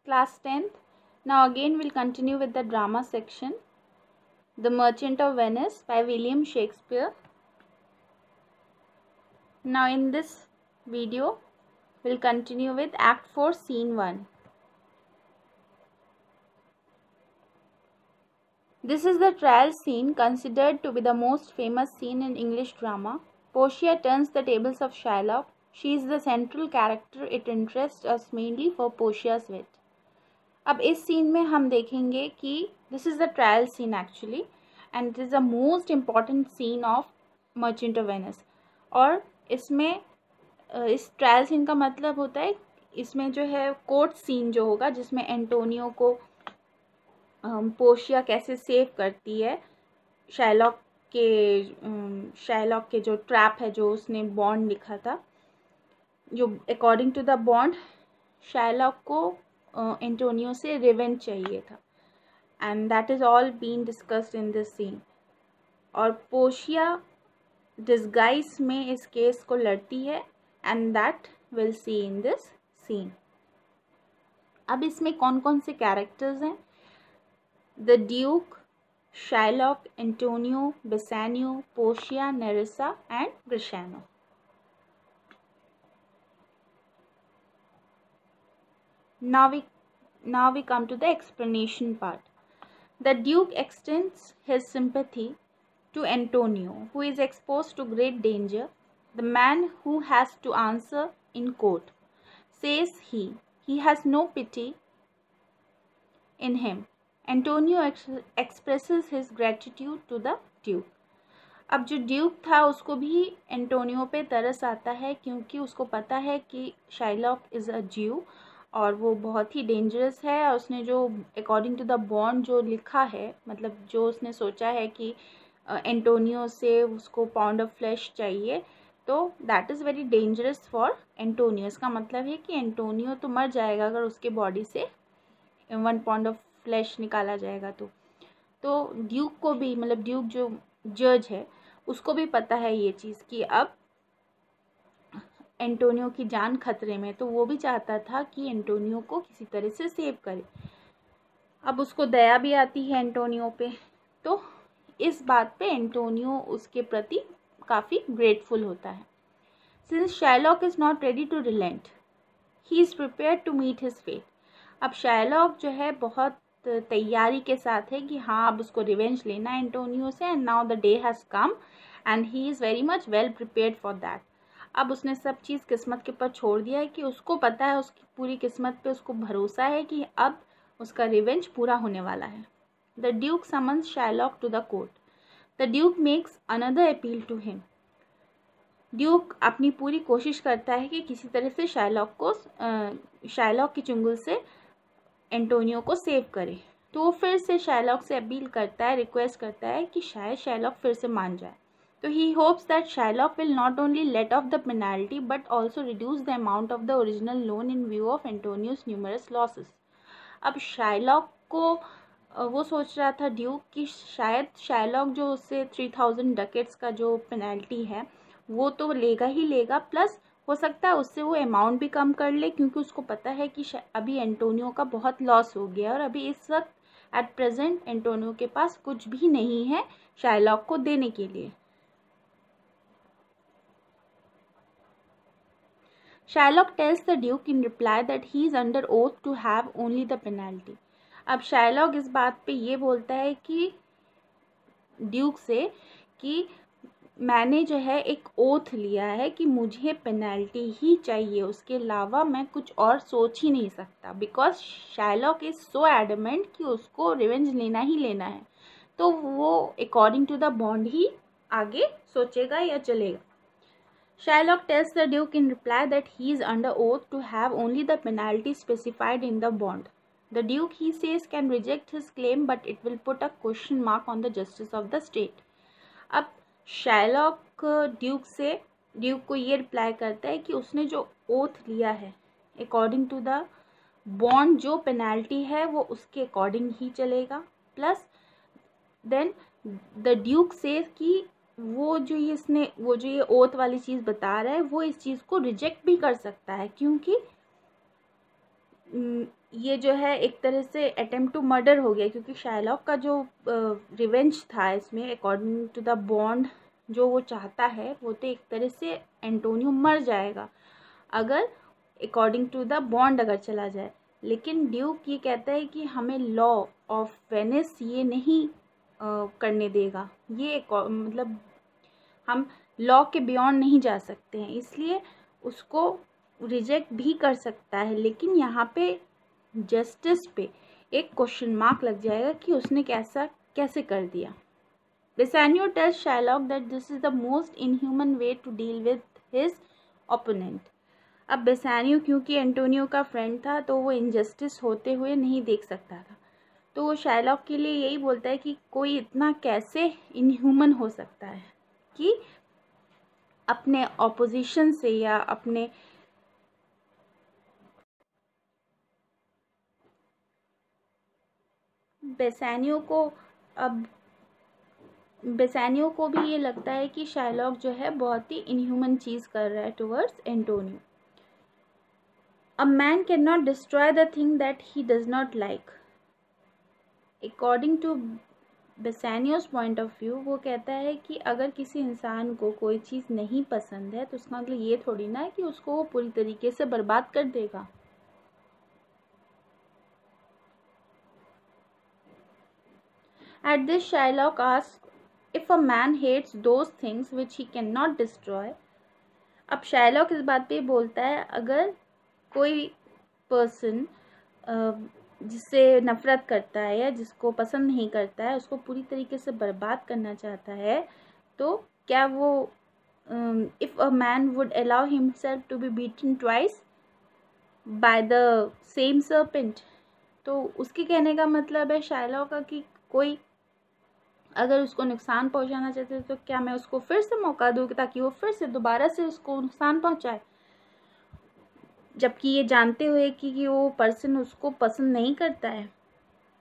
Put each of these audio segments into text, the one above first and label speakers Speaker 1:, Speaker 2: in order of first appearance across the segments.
Speaker 1: Class 10th. Now again we'll continue with the drama section. The Merchant of Venice by William Shakespeare. Now in this video we'll continue with Act 4 Scene 1. This is the trial scene considered to be the most famous scene in English drama. Portia turns the tables of Shylock. She is the central character. It interests us mainly for Portia's wit. अब इस scene में हम देखेंगे कि this is the trial scene actually and it is the most important scene of Merchant of Venice. और इसमें इस trial scene का मतलब होता है इसमें जो है कोर्ट सीन जो होगा जिसमें एंटोनियो को पोर्शिया कैसे सेव करती है शाइलॉक के जो ट्रैप है जो उसने बॉन्ड लिखा था, जो according to the bond Shylock को एंटोनियो से रिवेंज चाहिए था and that is all been discussed in this scene. और पोर्शिया डिस्गाइज में इस केस को लड़ती है and that will see in this scene. अब इसमें कौन कौन से कैरेक्टर्स हैं? The Duke, Shylock, Antonio, Bassanio, Portia, Nerissa and Gratiano. Now we come to the explanation part. The Duke extends his sympathy to Antonio, who is exposed to great danger. The man who has to answer in court, says he has no pity in him. Antonio expresses his gratitude to the Duke. अब जो Duke था उसको भी Antonio पे तरस आता है क्योंकि उसको पता है कि शाइलॉक इज़ अ ज्यू और वो बहुत ही डेंजरस है. और उसने जो अकॉर्डिंग टू द बॉन्ड जो लिखा है, मतलब जो उसने सोचा है कि एंटोनियो से उसको पाउंड ऑफ फ्लैश चाहिए, तो that is very dangerous for Antonio. इसका मतलब है कि एंटोनियो तो मर जाएगा अगर उसके बॉडी से 1 पाउंड ऑफ फ्लैश निकाला जाएगा. तो ड्यूक को भी, मतलब ड्यूक जो जज है उसको भी पता है ये चीज़ कि अब एंटोनियो की जान खतरे में, तो वो भी चाहता था कि एंटोनियो को किसी तरह से सेव करे. अब उसको दया भी आती है एंटोनियो पे, तो इस बात पे एंटोनियो उसके प्रति काफ़ी ग्रेटफुल होता है. Since Shylock is not ready to relent, he is prepared to meet his fate. अब शाइलॉक जो है बहुत तैयारी के साथ है कि हाँ अब उसको रिवेंज लेना है एंटोनियो से and now the day has come and he is very much well prepared for that. अब उसने सब चीज़ किस्मत के ऊपर छोड़ दिया है कि उसको पता है, उसकी पूरी किस्मत पे उसको भरोसा है कि अब उसका रिवेंज पूरा होने वाला है. The duke summons Shylock to the court. The duke makes another appeal to him. Duke अपनी पूरी कोशिश करता है कि किसी तरह से शाइलॉक की चुंगल से एंटोनियो को सेव करे. तो वो फिर से शाइलॉक से अपील करता है, रिक्वेस्ट करता है कि शायद शाइलॉक फिर से मान जाए. So he hopes that Shylock will not only let off the penalty but also reduce the amount of the original loan in view of Antonio's numerous losses. अब शाइलॉक को वो सोच रहा था ड्यूक कि शायद शाइलॉक जो उससे 3000 डकेट्स का जो पेनल्टी है वो तो लेगा ही लेगा, प्लस हो सकता है उससे वो अमाउंट भी कम कर ले क्योंकि उसको पता है कि अभी एंटोनियो का बहुत लॉस हो गया और अभी इस वक्त एट प्रेजेंट एंटोनियो के पास कुछ भी नहीं है शाइलॉक को देने के लिए. Shylock tells the Duke in reply that he is under oath to have only the penalty. अब शाइलॉक इस बात पे ये बोलता है कि ड्यूक से कि मैंने जो है एक ओथ लिया है कि मुझे पेनल्टी ही चाहिए, उसके अलावा मैं कुछ और सोच ही नहीं सकता. Because Shylock is so adamant कि उसको रिवेंज लेना ही लेना है, तो वो अकॉर्डिंग टू द बॉन्ड ही आगे सोचेगा या चलेगा. Shylock tells the Duke in reply that he is under oath to have only the penalty specified in the bond. The Duke, he says, can reject his claim but it will put a question mark on the justice of the state. अब Shylock Duke को ये reply करता है कि उसने जो oath लिया है अकॉर्डिंग टू द बॉन्ड जो पेनल्टी है वो उसके अकॉर्डिंग ही चलेगा. Plus then the duke says कि वो जो ये ओथ वाली चीज़ बता रहा है वो इस चीज़ को रिजेक्ट भी कर सकता है क्योंकि ये जो है एक तरह से अटेम्प्ट टू मर्डर हो गया, क्योंकि शाइलॉक का जो रिवेंज था इसमें, अकॉर्डिंग टू द बॉन्ड जो वो चाहता है, वो तो एक तरह से एंटोनियो मर जाएगा अगर अकॉर्डिंग टू द बॉन्ड अगर चला जाए। लेकिन ड्यूक ये कहता है कि हमें लॉ ऑफ वेनिस ये नहीं करने देगा, ये मतलब हम लॉ के बियॉन्ड नहीं जा सकते हैं, इसलिए उसको रिजेक्ट भी कर सकता है। लेकिन यहाँ पे जस्टिस पे एक क्वेश्चन मार्क लग जाएगा कि उसने कैसे कर दिया। Bassanio tells Shylock that this is the most inhuman way to deal with his opponent. अब बेसानियो क्योंकि एंटोनियो का फ्रेंड था तो वो इनजस्टिस होते हुए नहीं देख सकता था, तो वो शाइलॉक के लिए यही बोलता है कि कोई इतना कैसे इनह्यूमन हो सकता है कि अपने ऑपोजिशन से या अपने बेसानियो को भी ये लगता है कि शाइलॉक जो है बहुत ही इनह्यूमन चीज़ कर रहा है towards Antonio. A man can not destroy the thing that he does not like. According to Bassanio's point of view, वो कहता है कि अगर किसी इंसान को कोई चीज़ नहीं पसंद है तो उसका मतलब ये थोड़ी ना है कि उसको वो पूरी तरीके से बर्बाद कर देगा। At this, Shylock asks if a man hates those things which he cannot destroy. अब शाइलॉक इस बात पे बोलता है अगर कोई पर्सन जिससे नफ़रत करता है या जिसको पसंद नहीं करता है उसको पूरी तरीके से बर्बाद करना चाहता है, तो क्या वो if a man would allow himself to be beaten twice by the same serpent. तो उसके कहने का मतलब है शाइलॉक का कि कोई अगर उसको नुकसान पहुंचाना चाहते हैं तो क्या मैं उसको फिर से मौका दूँ ताकि वो फिर से दोबारा से उसको नुकसान पहुंचाए, जबकि ये जानते हुए कि वो पर्सन उसको पसंद नहीं करता है।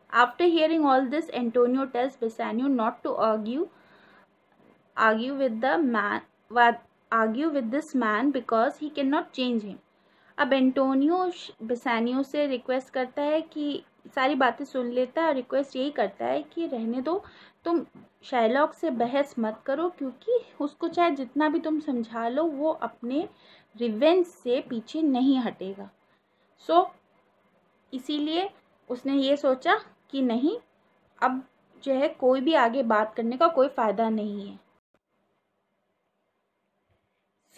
Speaker 1: After hearing all this, Antonio tells Bassanio not to argue with this man because he can not change him. अब एंटोनियो बेसानियो से रिक्वेस्ट करता है कि सारी बातें सुन लेता है और रिक्वेस्ट यही करता है कि रहने दो, तुम शाइलॉक से बहस मत करो, क्योंकि उसको चाहे जितना भी तुम समझा लो वो अपने रिवेंज से पीछे नहीं हटेगा। इसीलिए उसने ये सोचा कि नहीं, अब जो है कोई भी आगे बात करने का कोई फ़ायदा नहीं है।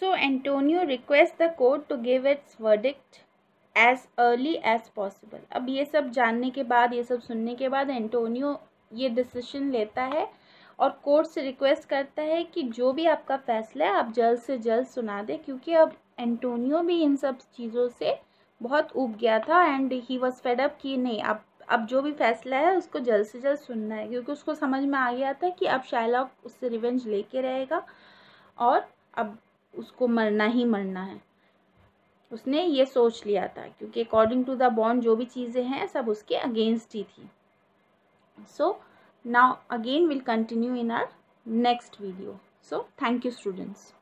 Speaker 1: Antonio request the court to give its verdict as early as possible. अब ये सब जानने के बाद, ये सब सुनने के बाद एंटोनियो ये डिसीजन लेता है और कोर्ट से रिक्वेस्ट करता है कि जो भी आपका फैसला है आप जल्द से जल्द सुना दें, क्योंकि अब एंटोनियो भी इन सब चीज़ों से बहुत ऊब गया था and he was fed up कि नहीं, अब जो भी फैसला है उसको जल्द से जल्द सुनना है, क्योंकि उसको समझ में आ गया था कि अब शाइलॉक उससे रिवेंज लेके रहेगा और अब उसको मरना ही मरना है। उसने ये सोच लिया था, क्योंकि अकॉर्डिंग टू द बॉन्ड जो भी चीज़ें हैं सब उसके अगेंस्ट ही थी। So now again we'll continue in our next video. So thank you students.